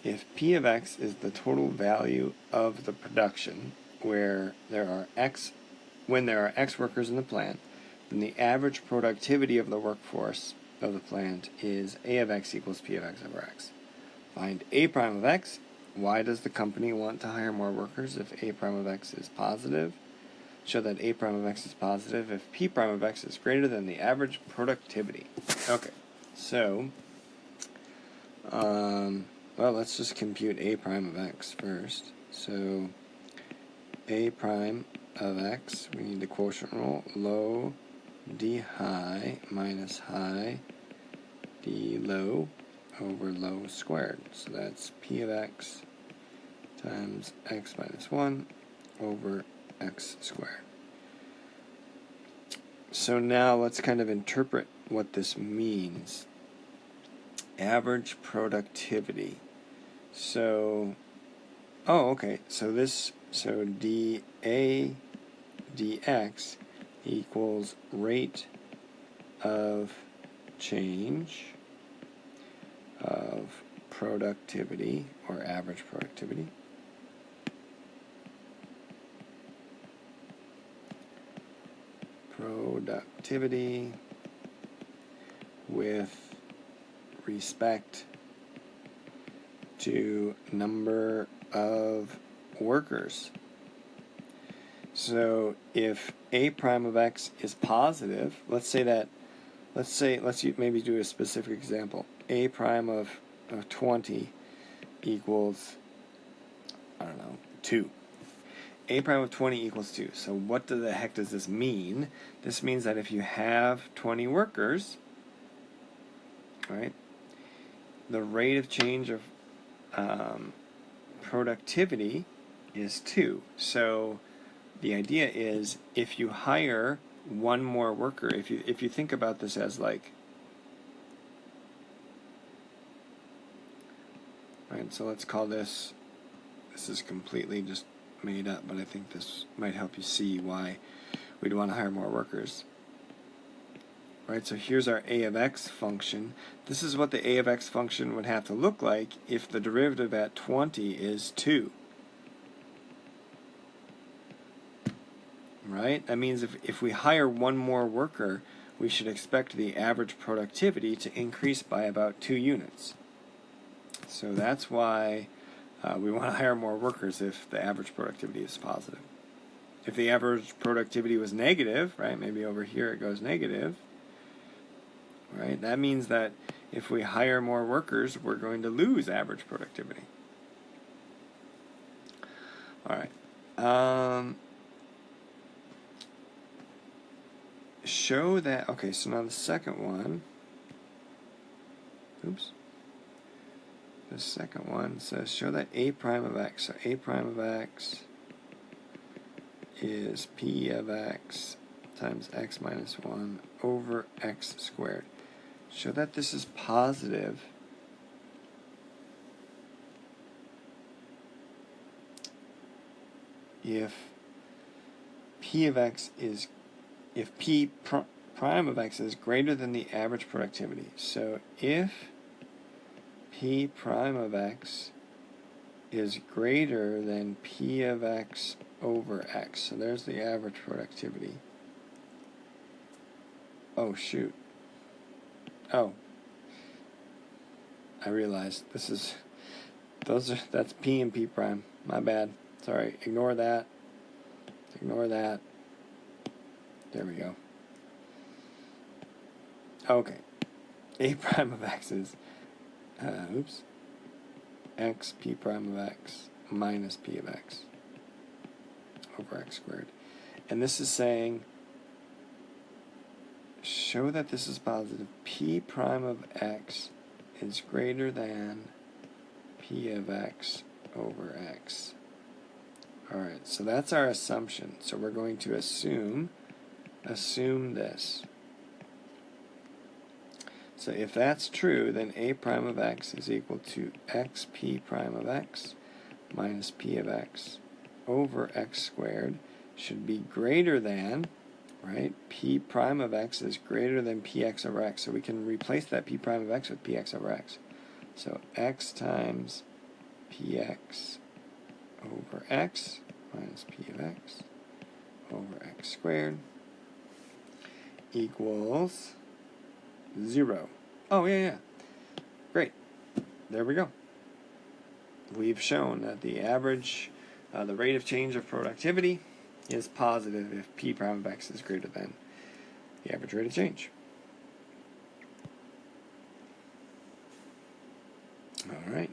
if P of X is the total value of the production where there are when there are X workers in the plant, then the average productivity of the workforce of the plant is A of X equals P of X over X. Find A prime of X. Why does the company want to hire more workers if A prime of X is positive? Show that A prime of X is positive if P prime of X is greater than the average productivity. Okay, so, well, let's just compute A prime of X first. So, A prime of X, we need the quotient rule, low d high minus high d low over low squared. So that's P of X times X minus 1 over X squared. So now let's kind of interpret what this means. Average productivity. So, okay, so dA dx equals rate of change of productivity, or average productivity, with respect to number of workers. So if A prime of X is positive, let's maybe do a specific example. A prime of 20 equals, 2. A prime of 20 equals 2. So what the heck does this mean? This means that if you have 20 workers, right, the rate of change of productivity is 2. So the idea is, if you hire one more worker, if you think about this as like, right, so let's call this is completely just made up, but I think this might help you see why we'd want to hire more workers. Right, so here's our A of X function. This is what the A of X function would have to look like if the derivative at 20 is 2. Right? That means if we hire one more worker, we should expect the average productivity to increase by about 2 units. So that's why we want to hire more workers if the average productivity is positive. If the average productivity was negative, right, maybe over here it goes negative, right, that means that if we hire more workers, we're going to lose average productivity. All right. Show that, okay, so now the second one, the second one says show that A prime of X. So A prime of X is P of X times X minus 1 over X squared. Show that this is positive if P of X is, if P prime of X is greater than the average productivity. So if P prime of X is greater than P of X over X. So there's the average productivity. Oh, shoot. Oh. I realized that's P and P prime. My bad. Sorry. Ignore that. Ignore that. There we go. Okay. A prime of X is X P prime of X minus P of X over X squared. And this is saying, show that this is positive. P prime of X is greater than P of X over X. Alright, so that's our assumption. So we're going to assume this. So if that's true, then A prime of X is equal to X P prime of X minus P of X over X squared should be greater than, right, P prime of X is greater than Px over X. So we can replace that P prime of X with Px over X. So X times px over x minus p of x over x squared equals 0. Oh, yeah. Great. There we go. We've shown that the average, the rate of change of productivity is positive if p prime of x is greater than the average rate of change. All right.